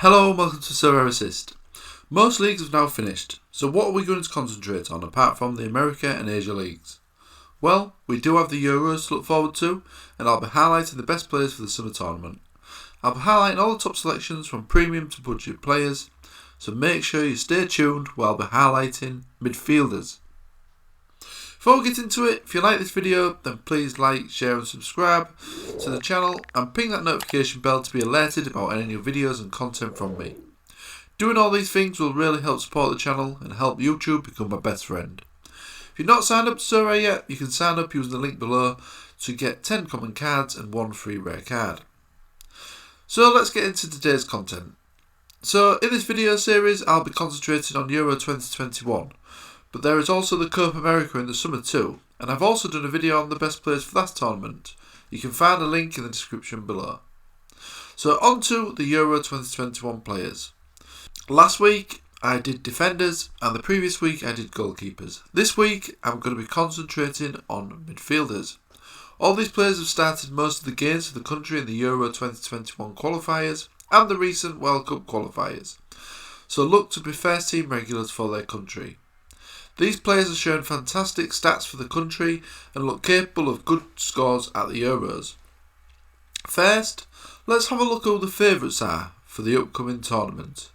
Hello and welcome to Sorare Assist. Most leagues have now finished, so what are we going to concentrate on apart from the America and Asia leagues? Well, we do have the Euros to look forward to, and I'll be highlighting the best players for the summer tournament. I'll be highlighting all the top selections from premium to budget players, so make sure you stay tuned while I'll be highlighting midfielders. Before we get into it, if you like this video, then please like, share and subscribe to the channel and ping that notification bell to be alerted about any new videos and content from me. Doing all these things will really help support the channel and help YouTube become my best friend. If you're not signed up to Sorare yet, you can sign up using the link below to get 10 common cards and 1 free rare card. So let's get into today's content. So in this video series, I'll be concentrating on Euro 2021. But there is also the Copa America in the summer too, and I've also done a video on the best players for that tournament. You can find a link in the description below. So on to the Euro 2021 players. Last week I did defenders and the previous week I did goalkeepers. This week I'm going to be concentrating on midfielders. All these players have started most of the games for the country in the Euro 2021 qualifiers and the recent World Cup qualifiers. So look to be first team regulars for their country. These players have shown fantastic stats for the country and look capable of good scores at the Euros. First, let's have a look at who the favourites are for the upcoming tournament.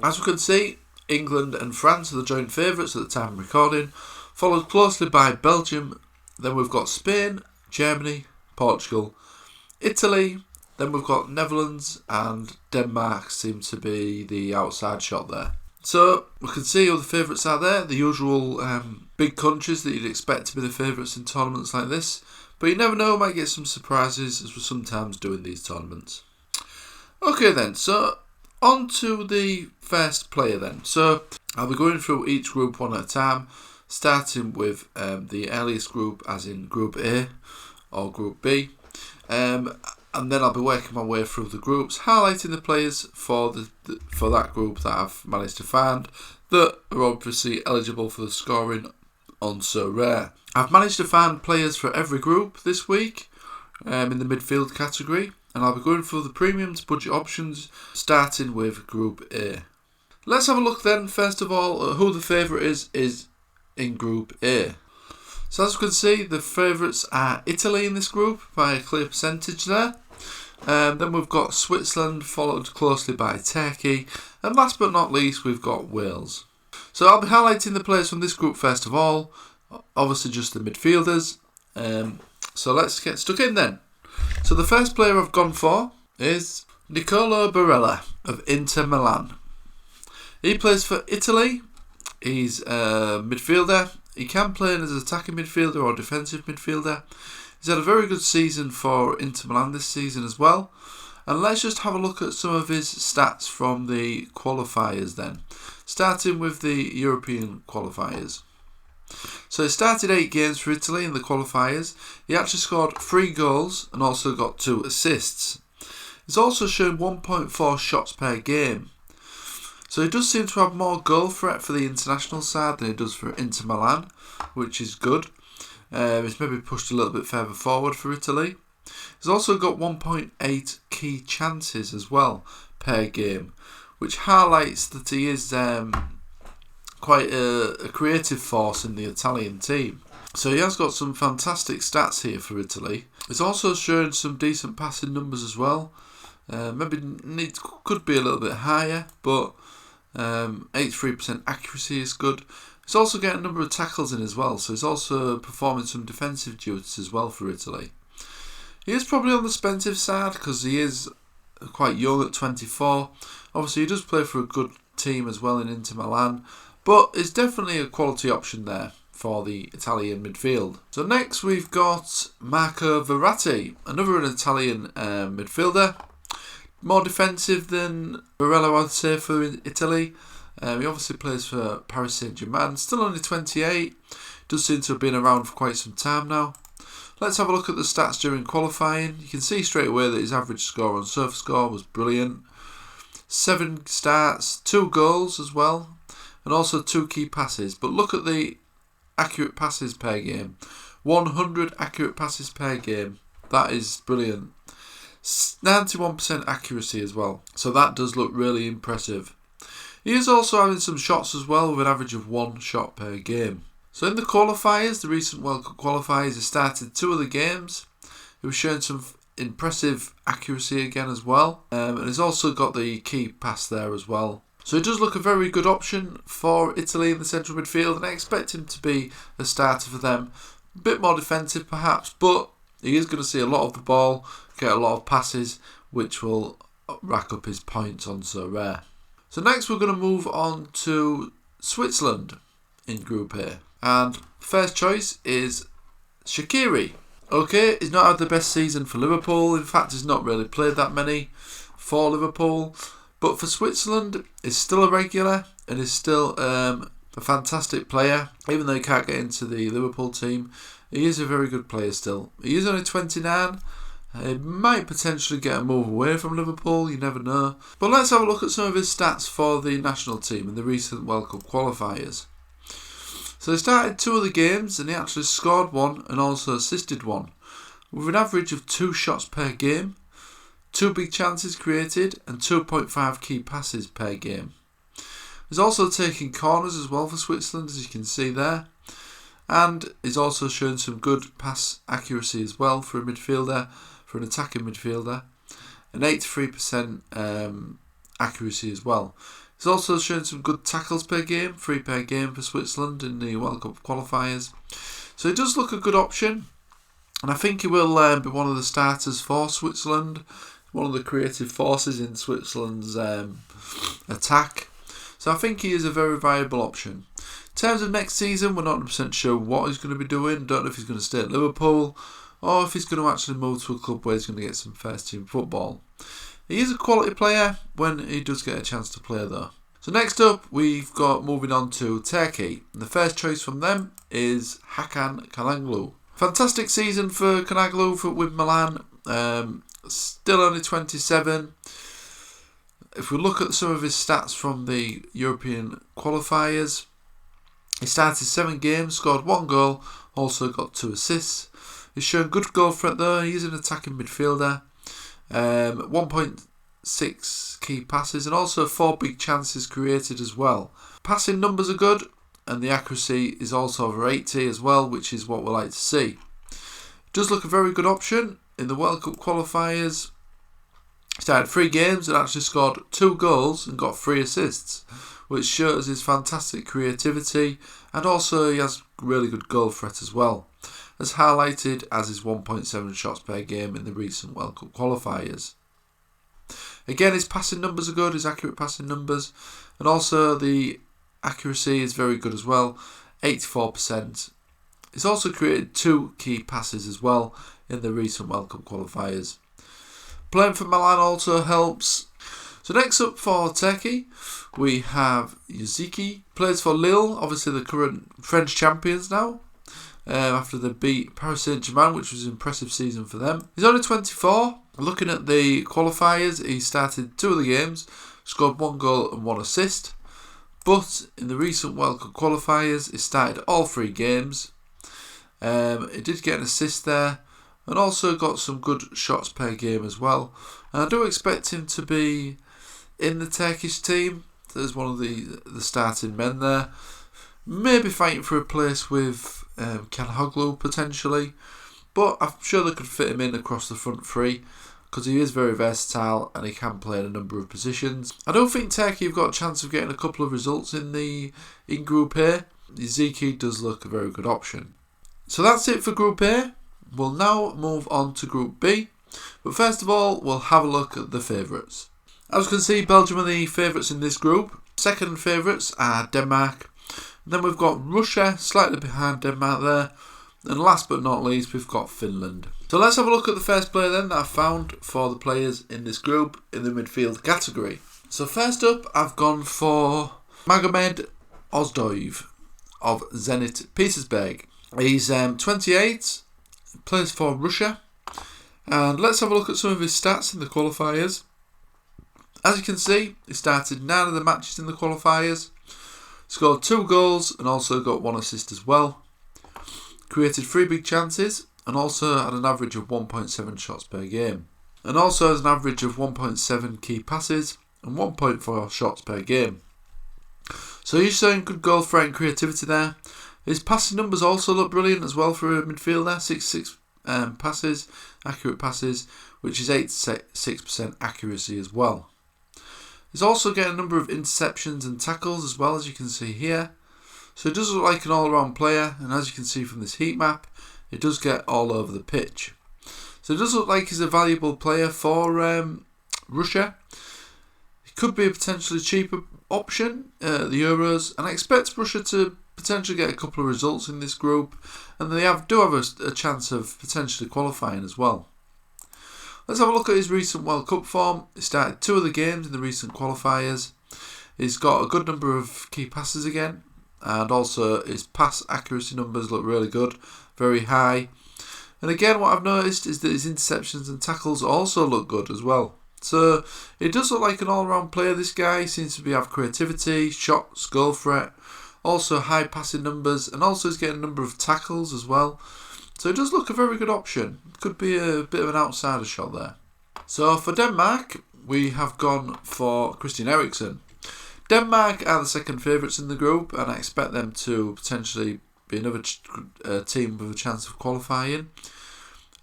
As we can see, England and France are the joint favourites at the time of recording, followed closely by Belgium, then we've got Spain, Germany, Portugal, Italy, then we've got Netherlands and Denmark seem to be the outside shot there. So we can see who the favourites are there, the usual big countries that you'd expect to be the favourites in tournaments like this. But you never know, we might get some surprises as we sometimes do in these tournaments. Okay then, so on to the first player then. So I'll be going through each group one at a time, starting with the earliest group as in Group A or Group B. And then I'll be working my way through the groups, highlighting the players for that group that I've managed to find that are obviously eligible for the scoring on Sorare. I've managed to find players for every group this week in the midfield category, and I'll be going through the premium to budget options, starting with Group A. Let's have a look then, first of all, at who the favourite is in Group A. So as you can see, the favourites are Italy in this group by a clear percentage there. Then we've got Switzerland, followed closely by Turkey, and last but not least we've got Wales. So I'll be highlighting the players from this group first of all, obviously just the midfielders. So let's get stuck in then. So the first player I've gone for is Nicolo Barella of Inter Milan. He plays for Italy, he's a midfielder. He can play as an attacking midfielder or defensive midfielder. He's had a very good season for Inter Milan this season as well. And let's just have a look at some of his stats from the qualifiers then. Starting with the European qualifiers. So he started 8 games for Italy in the qualifiers. He actually scored 3 goals and also got 2 assists. He's also shown 1.4 shots per game. So he does seem to have more goal threat for the international side than he does for Inter Milan, which is good. He's maybe pushed a little bit further forward for Italy. He's also got 1.8 key chances as well per game, which highlights that he is quite a creative force in the Italian team. So he has got some fantastic stats here for Italy. He's also shown some decent passing numbers as well. Maybe could be a little bit higher, but 83% accuracy is good. He's also getting a number of tackles in as well, so he's also performing some defensive duties as well for Italy. He is probably on the expensive side because he is quite young at 24. Obviously he does play for a good team as well in Inter Milan, but it's definitely a quality option there for the Italian midfield. So next we've got Marco Veratti, another Italian midfielder. More defensive than Barella, I'd say, for Italy. He obviously plays for Paris Saint-Germain. Still only 28. Does seem to have been around for quite some time now. Let's have a look at the stats during qualifying. You can see straight away that his average score on SofaScore was brilliant. 7 starts, 2 goals as well, and also 2 key passes. But look at the accurate passes per game. 100 accurate passes per game. That is brilliant. 91% accuracy as well. So that does look really impressive. He is also having some shots as well, with an average of 1 shot per game. So in the qualifiers, the recent World Cup qualifiers, he started 2 of the games. He was showing some impressive accuracy again as well. And he's also got the key pass there as well. So it does look a very good option for Italy in the central midfield, and I expect him to be a starter for them. A bit more defensive perhaps, but he is going to see a lot of the ball, get a lot of passes, which will rack up his points on Sorare. So next we're going to move on to Switzerland in Group A. And first choice is Shaqiri. Okay, he's not had the best season for Liverpool. In fact, he's not really played that many for Liverpool. But for Switzerland, he's still a regular and is still a fantastic player. Even though he can't get into the Liverpool team, he is a very good player still. He is only 29. He might potentially get a move away from Liverpool, you never know. But let's have a look at some of his stats for the national team in the recent World Cup qualifiers. So he started 2 of the games and he actually scored 1 and also assisted 1, with an average of 2 shots per game, 2 big chances created and 2.5 key passes per game. He's also taking corners as well for Switzerland, as you can see there. And he's also shown some good pass accuracy as well for a midfielder, for an attacking midfielder. An 83% accuracy as well. He's also shown some good tackles per game, 3 per game for Switzerland in the World Cup qualifiers. So he does look a good option. And I think he will be one of the starters for Switzerland. One of the creative forces in Switzerland's attack. So I think he is a very viable option. In terms of next season, we're not 100% sure what he's going to be doing. Don't know if he's going to stay at Liverpool or if he's going to actually move to a club where he's going to get some first team football. He is a quality player when he does get a chance to play though. So next up, we've got moving on to Turkey. And the first choice from them is Hakan Calhanoglu. Fantastic season for Calhanoglu with Milan. Still only 27. If we look at some of his stats from the European qualifiers, he started 7 games, scored 1 goal, also got 2 assists. He's shown good goal threat though. He's an attacking midfielder. 1.6 key passes and also 4 big chances created as well. Passing numbers are good and the accuracy is also over 80 as well, which is what we like to see. Does look a very good option in the World Cup qualifiers. He started 3 games and actually scored 2 goals and got 3 assists, which shows his fantastic creativity, and also he has really good goal threat as well, as highlighted as his 1.7 shots per game in the recent World Cup qualifiers. Again, his passing numbers are good, his accurate passing numbers, and also the accuracy is very good as well, 84%. He's also created 2 key passes as well in the recent World Cup qualifiers. Playing for Milan also helps. So next up for Turkey, we have Yazici. Plays for Lille, obviously the current French champions now, after they beat Paris Saint-Germain, which was an impressive season for them. He's only 24. Looking at the qualifiers, he started 2 of the games, scored 1 goal and 1 assist. But in the recent World Cup qualifiers, he started all 3 games. He did get an assist there, and also got some good shots per game as well. And I do expect him to be in the Turkish team as one of the starting men there. Maybe fighting for a place with Calhanoglu potentially, but I'm sure they could fit him in across the front 3 because he is very versatile and he can play in a number of positions. I don't think Turkey have got a chance of getting a couple of results in Group A. Yazici does look a very good option. So that's it for Group A. We'll now move on to Group B, but first of all we'll have a look at the favourites. As you can see, Belgium are the favourites in this group. Second favourites are Denmark. Then we've got Russia, slightly behind Denmark there. And last but not least, we've got Finland. So let's have a look at the first player then that I found for the players in this group in the midfield category. So first up, I've gone for Magomed Ozdoev of Zenit Petersburg. He's 28, plays for Russia. And let's have a look at some of his stats in the qualifiers. As you can see, he started 9 of the matches in the qualifiers, scored 2 goals and also got 1 assist as well. Created 3 big chances and also had an average of 1.7 shots per game. and also has an average of 1.7 key passes and 1.4 shots per game. So he's showing good goal threat and creativity there. His passing numbers also look brilliant as well for a midfielder. 66 passes, accurate passes, which is 86% accuracy as well. He's also getting a number of interceptions and tackles as well, as you can see here. So he does look like an all-round player, and as you can see from this heat map, he does get all over the pitch. So it does look like he's a valuable player for Russia. He could be a potentially cheaper option at the Euros, and I expect Russia to potentially get a couple of results in this group, and they do have a chance of potentially qualifying as well. Let's have a look at his recent World Cup form. He started 2 of the games in the recent qualifiers. He's got a good number of key passes again, and also his pass accuracy numbers look really good, very high. And again, what I've noticed is that his interceptions and tackles also look good as well. So it does look like an all-round player, this guy. He seems to have creativity, shots, goal threat, also high passing numbers, and also he's getting a number of tackles as well. So it does look a very good option. Could be a bit of an outsider shot there. So for Denmark, we have gone for Christian Eriksen. Denmark are the second favourites in the group, and I expect them to potentially be another team with a chance of qualifying.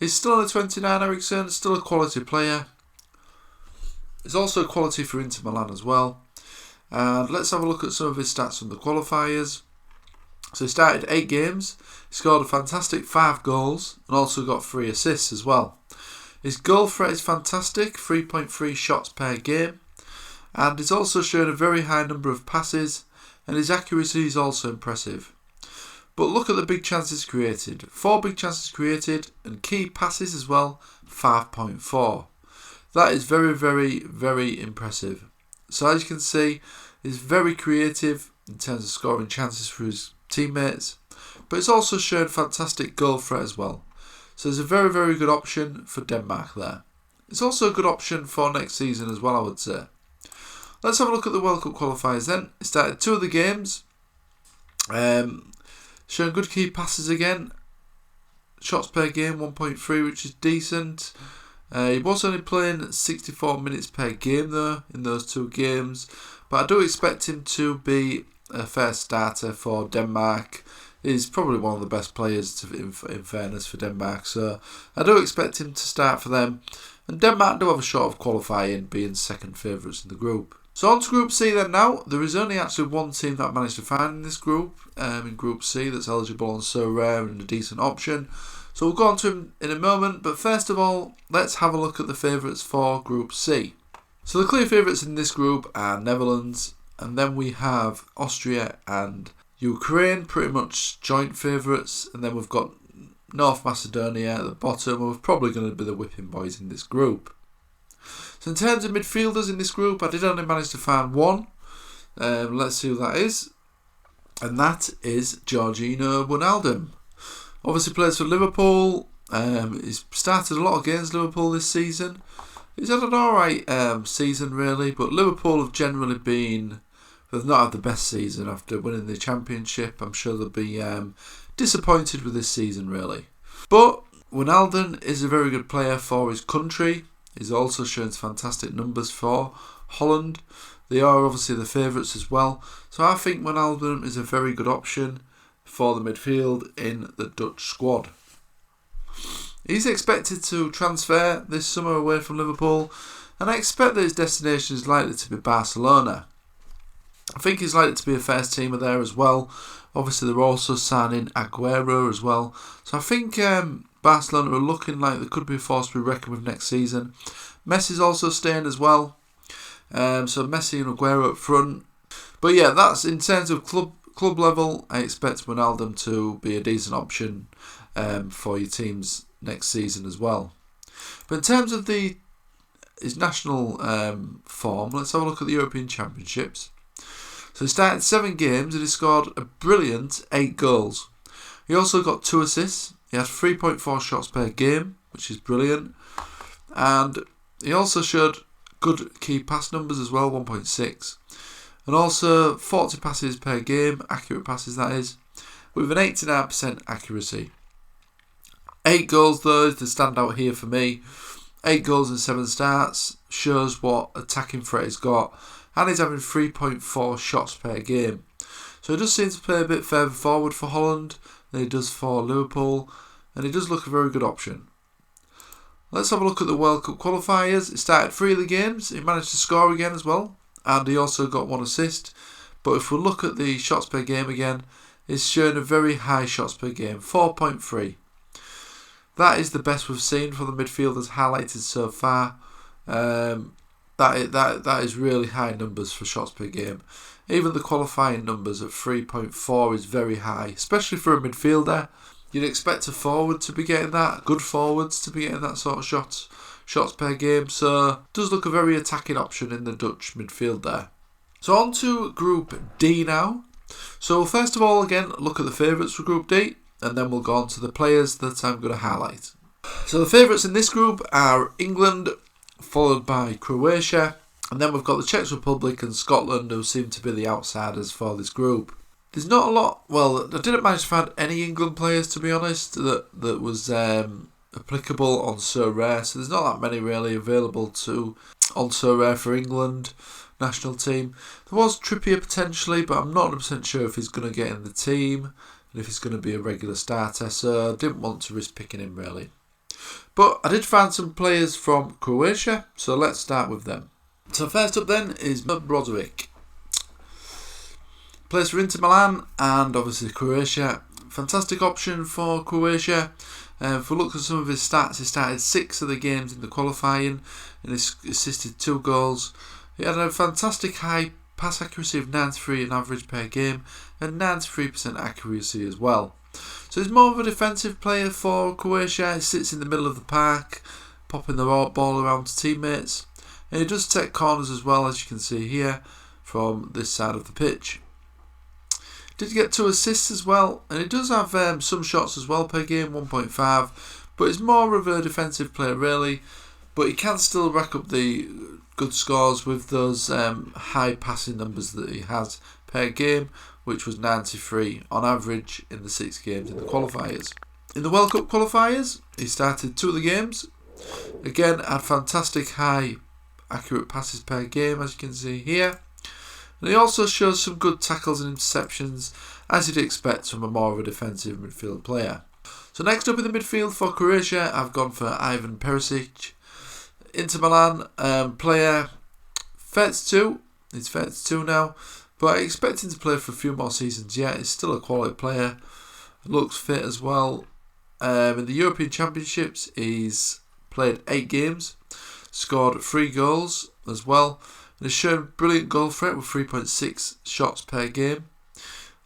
He's still only 29, Eriksen, still a quality player. He's also a quality for Inter Milan as well. And let's have a look at some of his stats from the qualifiers. So he started 8 games, he scored a fantastic 5 goals, and also got 3 assists as well. His goal threat is fantastic, 3.3 shots per game, and he's also shown a very high number of passes, and his accuracy is also impressive. But look at the big chances created. 4 big chances created, and key passes as well, 5.4. That is very, very, very impressive. So as you can see, he's very creative in terms of scoring chances for his teammates, but it's also shown fantastic goal threat as well. So it's a very, very good option for Denmark there. It's also a good option for next season as well, I would say. Let's have a look at the World Cup qualifiers then. He started 2 of the games, showing good key passes again. Shots per game 1.3, which is decent. He was only playing 64 minutes per game though in those 2 games, but I do expect him to be a fair starter for Denmark. He's probably one of the best players in fairness for Denmark, so I do expect him to start for them. And Denmark do have a shot of qualifying, being second favourites in the group. So on to Group C then now. There is only actually one team that I managed to find in this group, in Group C, that's eligible and so rare and a decent option. So we'll go on to him in a moment, but first of all, let's have a look at the favourites for Group C. So the clear favourites in this group are Netherlands, and then we have Austria and Ukraine, pretty much joint favourites, and then we've got North Macedonia at the bottom, and we're probably going to be the whipping boys in this group. So in terms of midfielders in this group, I did only manage to find one. Let's see who that is, and that is Georginio Wijnaldam. Obviously plays for Liverpool. He's started a lot of games Liverpool this season. He's had an alright season really, but Liverpool have generally been, they've not had the best season after winning the Championship. I'm sure they'll be disappointed with this season really. But Wijnaldam is a very good player for his country. He's also shown fantastic numbers for Holland. They are obviously the favourites as well. So I think Wijnaldam is a very good option for the midfield in the Dutch squad. He's expected to transfer this summer away from Liverpool, and I expect that his destination is likely to be Barcelona. I think he's likely to be a first teamer there as well. Obviously they're also signing Aguero as well. So I think Barcelona are looking like they could be a force to be reckoned with next season. Messi's also staying as well. So Messi and Aguero up front. But yeah, that's in terms of club level. I expect Wijnaldam to be a decent option for your teams next season as well. But in terms of his national form, let's have a look at the European Championships. So he started 7 games and he scored a brilliant 8 goals. He also got 2 assists. He had 3.4 shots per game, which is brilliant. And he also showed good key pass numbers as well, 1.6. And also 40 passes per game, accurate passes that is, with an 89% accuracy. 8 goals though is the standout here for me. 8 goals in 7 starts, shows what attacking threat he's got, and he's having 3.4 shots per game. So he does seem to play a bit further forward for Holland than he does for Liverpool, and he does look a very good option. Let's have a look at the World Cup qualifiers. He started 3 of the games, he managed to score again as well, and he also got 1 assist. But if we look at the shots per game again, it's showing a very high shots per game, 4.3. That is the best we've seen for the midfielders highlighted so far. That is really high numbers for shots per game. Even the qualifying numbers at 3.4 is very high, especially for a midfielder. You'd expect a forward to be getting that, good forwards to be getting that sort of shots per game. So it does look a very attacking option in the Dutch midfield there. So on to Group D now. So first of all, again, look at the favourites for Group D, and then we'll go on to the players that I'm going to highlight. So the favourites in this group are England, followed by Croatia, and then we've got the Czech Republic and Scotland, who seem to be the outsiders for this group. There's not a lot, well, I didn't manage to find any England players, to be honest, that was applicable on Sorare, so there's not that many really available on Sorare for England national team. There was Trippier potentially, but I'm not 100% sure if he's going to get in the team and if he's going to be a regular starter, so I didn't want to risk picking him really. But I did find some players from Croatia, so let's start with them. So first up then is Brozovic. Plays for Inter Milan and obviously Croatia. Fantastic option for Croatia. If we look at some of his stats, he started 6 of the games in the qualifying and he assisted 2 goals. He had a fantastic high pass accuracy of 93 on average per game and 93% accuracy as well. So he's more of a defensive player for Croatia. He sits in the middle of the park, popping the ball around to teammates. And he does take corners as well, as you can see here, from this side of the pitch. Did get 2 assists as well, and he does have some shots as well per game, 1.5. But he's more of a defensive player really. But he can still rack up the good scores with those high passing numbers that he has per game, which was 93 on average in the 6 games in the qualifiers. In the World Cup qualifiers, he started 2 of the games. Again, had fantastic high accurate passes per game, as you can see here. And he also shows some good tackles and interceptions, as you'd expect from a more of a defensive midfield player. So next up in the midfield for Croatia, I've gone for Ivan Perisic. Inter Milan player, 32. He's 32 now, but I expect him to play for a few more seasons yet. He's still a quality player, looks fit as well. In the European Championships, he's played 8 games, scored 3 goals as well, and has shown brilliant goal threat with 3.6 shots per game.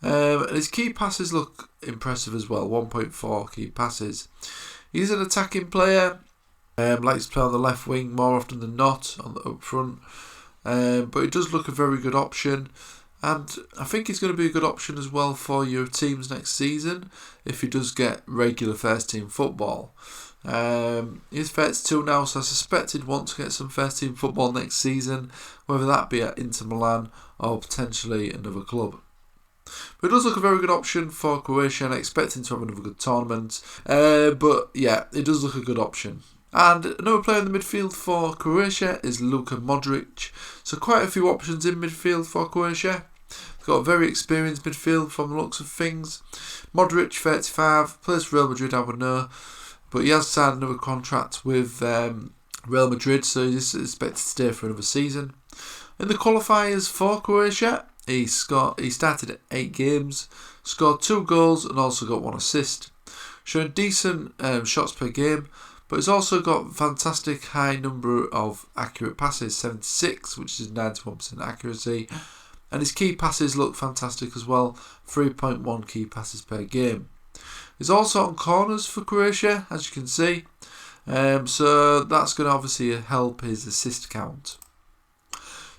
And his key passes look impressive as well, 1.4 key passes. He's an attacking player. Likes to play on the left wing more often than not on the up front, but it does look a very good option, and I think he's going to be a good option as well for your teams next season if he does get regular first team football. He's 32 now, so I suspect he'd want to get some first team football next season, whether that be at Inter Milan or potentially another club. But it does look a very good option for Croatia, and I expect him to have another good tournament. But yeah, it does look a good option. And another player in the midfield for Croatia is Luka Modric. So quite a few options in midfield for Croatia. They've got a very experienced midfield from the looks of things. Modric, 35, plays for Real Madrid, I would know. But he has signed another contract with Real Madrid, so he's expected to stay for another season. In the qualifiers for Croatia, he started at 8 games, scored 2 goals and also got 1 assist. Showing decent shots per game. But he's also got fantastic high number of accurate passes, 76, which is 91% accuracy. And his key passes look fantastic as well, 3.1 key passes per game. He's also on corners for Croatia, as you can see. So that's going to obviously help his assist count.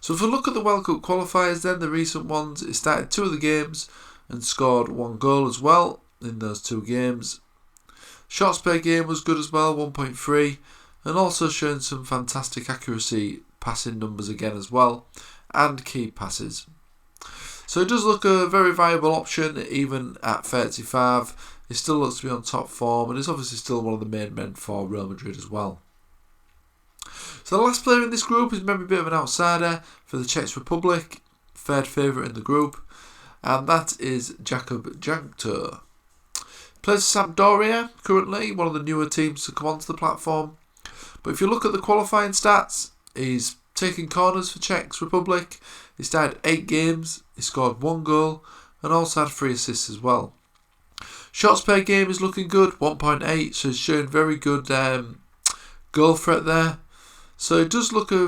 So if we look at the World Cup qualifiers then, the recent ones, he started 2 of the games and scored 1 goal as well in those 2 games. Shots per game was good as well, 1.3, and also showing some fantastic accuracy passing numbers again as well, and key passes. So it does look a very viable option even at 35. He still looks to be on top form, and is obviously still one of the main men for Real Madrid as well. So the last player in this group is maybe a bit of an outsider for the Czech Republic, third favourite in the group, and that is Jakub Jankto. Plays Sampdoria currently, one of the newer teams to come onto the platform. But if you look at the qualifying stats, he's taking corners for Czech Republic. He started 8 games, he scored 1 goal and also had 3 assists as well. Shots per game is looking good, 1.8, so he's showing very good goal threat there. So it does look a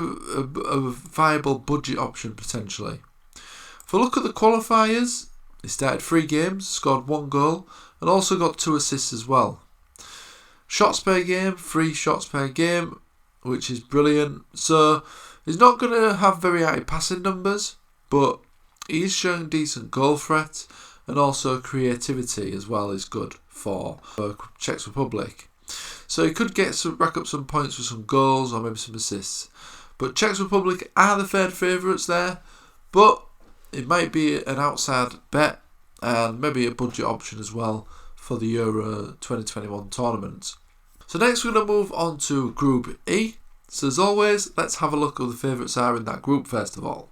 viable budget option potentially. If we look at the qualifiers, he started 3 games, scored 1 goal and also got 2 assists as well. Shots per game, 3 shots per game, which is brilliant. So he's not going to have very high passing numbers, but he is showing decent goal threat and also creativity as well is good for Czech Republic. So he could rack up some points with some goals or maybe some assists. But Czech Republic are the third favourites there, but it might be an outside bet and maybe a budget option as well for the Euro 2021 tournament. So next we're going to move on to Group E. So as always, let's have a look at who the favourites are in that group first of all.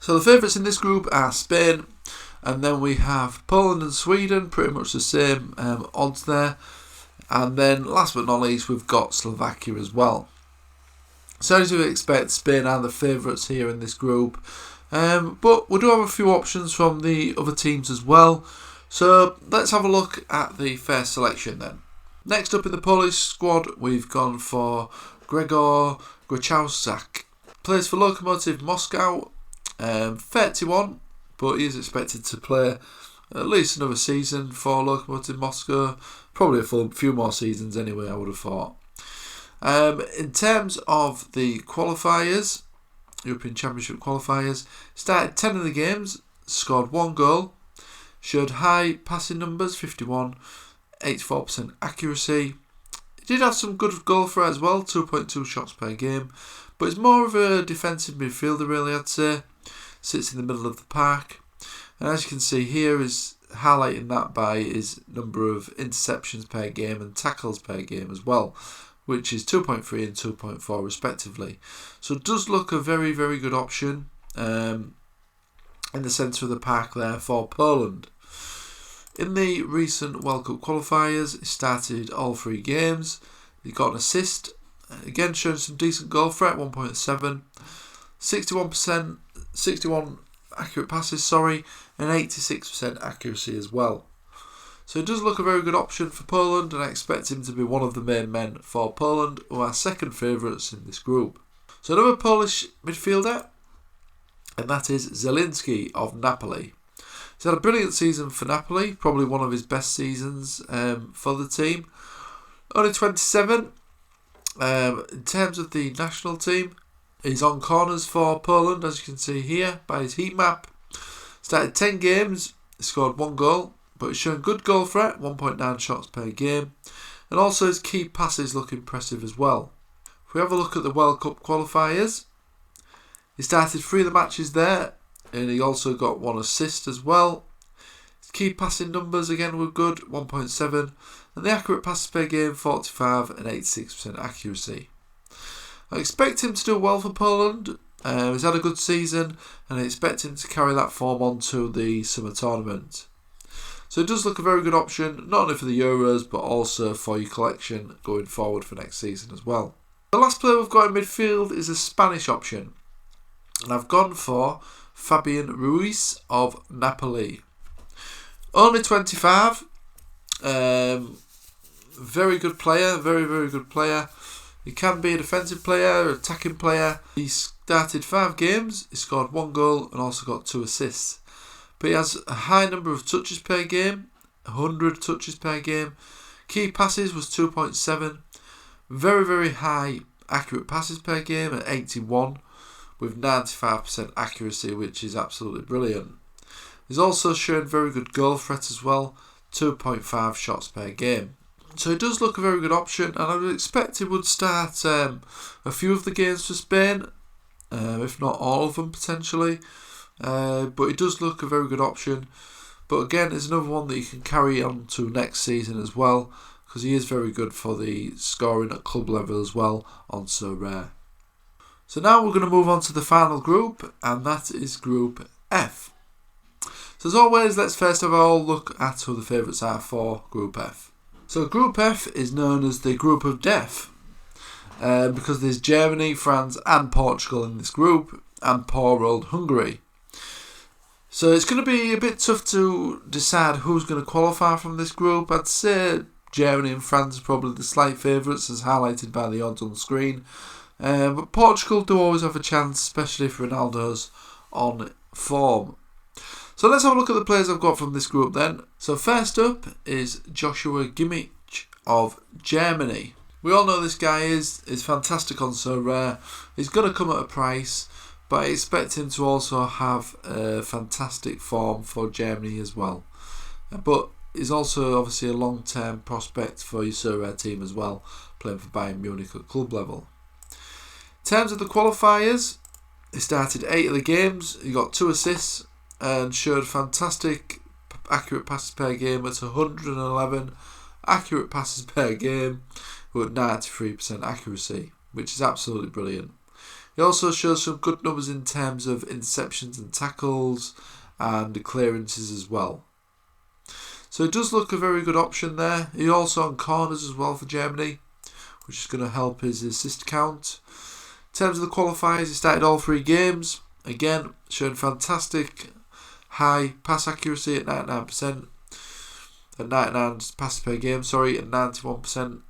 So the favourites in this group are Spain, and then we have Poland and Sweden, pretty much the same odds there. And then last but not least, we've got Slovakia as well. So as you would expect, Spain are the favourites here in this group. But we do have a few options from the other teams as well. So let's have a look at the first selection then. Next up in the Polish squad, we've gone for Grzegorz Krychowiak. Plays for Lokomotiv Moscow, 31, but he is expected to play at least another season for Lokomotiv Moscow. Probably a few more seasons anyway, I would have thought. In terms of the qualifiers, European Championship qualifiers, started 10 of the games, scored 1 goal, showed high passing numbers, 51, 84% accuracy. He did have some good goal threat as well, 2.2 shots per game, but he's more of a defensive midfielder really, I'd say. Sits in the middle of the park, and as you can see here is highlighting that by his number of interceptions per game and tackles per game as well, which is 2.3 and 2.4 respectively. So it does look a very, very good option in the centre of the park there for Poland. In the recent World Cup qualifiers, he started all 3 games. He got an assist, again showing some decent goal threat, 1.7, 61 accurate passes, and 86% accuracy as well. So it does look a very good option for Poland, and I expect him to be one of the main men for Poland, who are second favourites in this group. So another Polish midfielder, and that is Zielinski of Napoli. He's had a brilliant season for Napoli, probably one of his best seasons for the team. Only 27. In terms of the national team, he's on corners for Poland, as you can see here by his heat map. Started 10 games, scored 1 goal, but he's showing good goal threat, 1.9 shots per game. And also his key passes look impressive as well. If we have a look at the World Cup qualifiers, he started 3 of the matches there, and he also got 1 assist as well. His key passing numbers again were good, 1.7, and the accurate passes per game, 45 and 86% accuracy. I expect him to do well for Poland. He's had a good season, and I expect him to carry that form on to the summer tournament. So it does look a very good option, not only for the Euros, but also for your collection going forward for next season as well. The last player we've got in midfield is a Spanish option, and I've gone for Fabian Ruiz of Napoli. Only 25, very good player, very, very good player. He can be a defensive player, attacking player. He started 5 games, he scored 1 goal and also got 2 assists. But he has a high number of touches per game, 100 touches per game. Key passes was 2.7. Very, very high accurate passes per game at 81 with 95% accuracy, which is absolutely brilliant. He's also shown very good goal threat as well, 2.5 shots per game. So it does look a very good option, and I would expect he would start a few of the games for Spain, if not all of them potentially. But it does look a very good option. But again, it's another one that you can carry on to next season as well, because he is very good for the scoring at club level as well on Sorare. So now we're going to move on to the final group, and that is Group F. So as always, let's first of all look at who the favourites are for Group F. So Group F is known as the Group of Death, because there's Germany, France and Portugal in this group, and poor old Hungary. So it's going to be a bit tough to decide who's going to qualify from this group. I'd say Germany and France are probably the slight favourites, as highlighted by the odds on the screen. But Portugal do always have a chance, especially if Ronaldo's on form. So let's have a look at the players I've got from this group then. So first up is Joshua Kimmich of Germany. We all know this guy is fantastic on Sorare. He's going to come at a price, but I expect him to also have a fantastic form for Germany as well. But he's also obviously a long-term prospect for your Sorare team as well, playing for Bayern Munich at club level. In terms of the qualifiers, he started 8 of the games, he got 2 assists and showed fantastic accurate passes per game at 111 accurate passes per game with 93% accuracy, which is absolutely brilliant. He also shows some good numbers in terms of interceptions and tackles and clearances as well. So it does look a very good option there. He also on corners as well for Germany, which is going to help his assist count. In terms of the qualifiers, he started all 3 games. Again, showing fantastic high pass accuracy at 99%, at 99 passes per game, and 91%.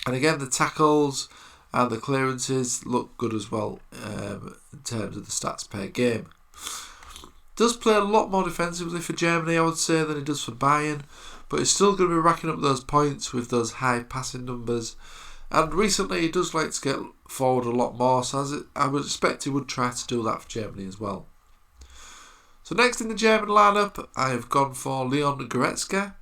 And again, the tackles and the clearances look good as well in terms of the stats per game. Does play a lot more defensively for Germany, I would say, than he does for Bayern, but he's still going to be racking up those points with those high passing numbers. And recently he does like to get forward a lot more, so I would expect he would try to do that for Germany as well. So next in the German lineup, I have gone for Leon Goretzka,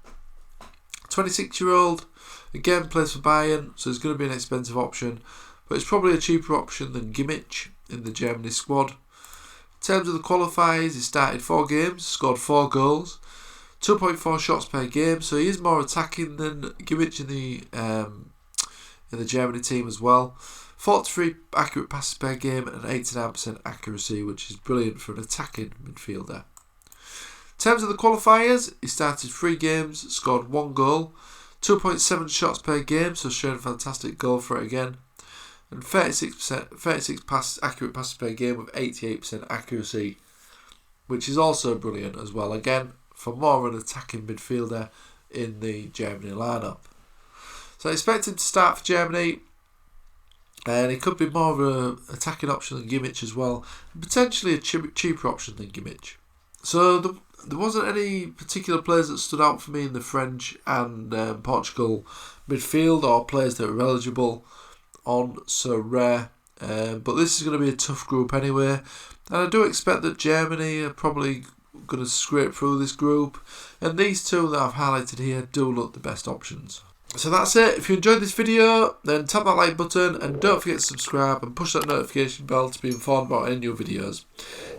26-year-old, again plays for Bayern, so it's going to be an expensive option, but it's probably a cheaper option than Kimmich in the Germany squad. In terms of the qualifiers, he started 4 games, scored 4 goals, 2.4 shots per game, so he is more attacking than Kimmich in the Germany team as well. 43 accurate passes per game and 89% accuracy, which is brilliant for an attacking midfielder. In terms of the qualifiers, he started 3 games, scored 1 goal, 2.7 shots per game, so showing a fantastic goal for it again, and 36 accurate passes per game with 88% accuracy, which is also brilliant as well, again, for more of an attacking midfielder in the Germany lineup. So I expect him to start for Germany, and he could be more of an attacking option than Kimmich as well, and potentially a cheaper option than Kimmich. So there wasn't any particular players that stood out for me in the French and Portugal midfield, or players that were eligible on Sorare, but this is going to be a tough group anyway, and I do expect that Germany are probably going to scrape through this group, and these 2 that I've highlighted here do look the best options. So that's it. If you enjoyed this video, then tap that like button and don't forget to subscribe and push that notification bell to be informed about any new videos.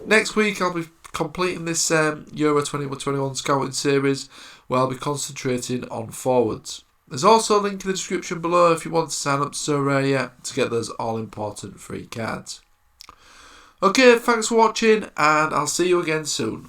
Next week I'll be completing this Euro 2021 scouting series, where I'll be concentrating on forwards. There's also a link in the description below if you want to sign up to Sorare to get those all important free cards. Okay, thanks for watching and I'll see you again soon.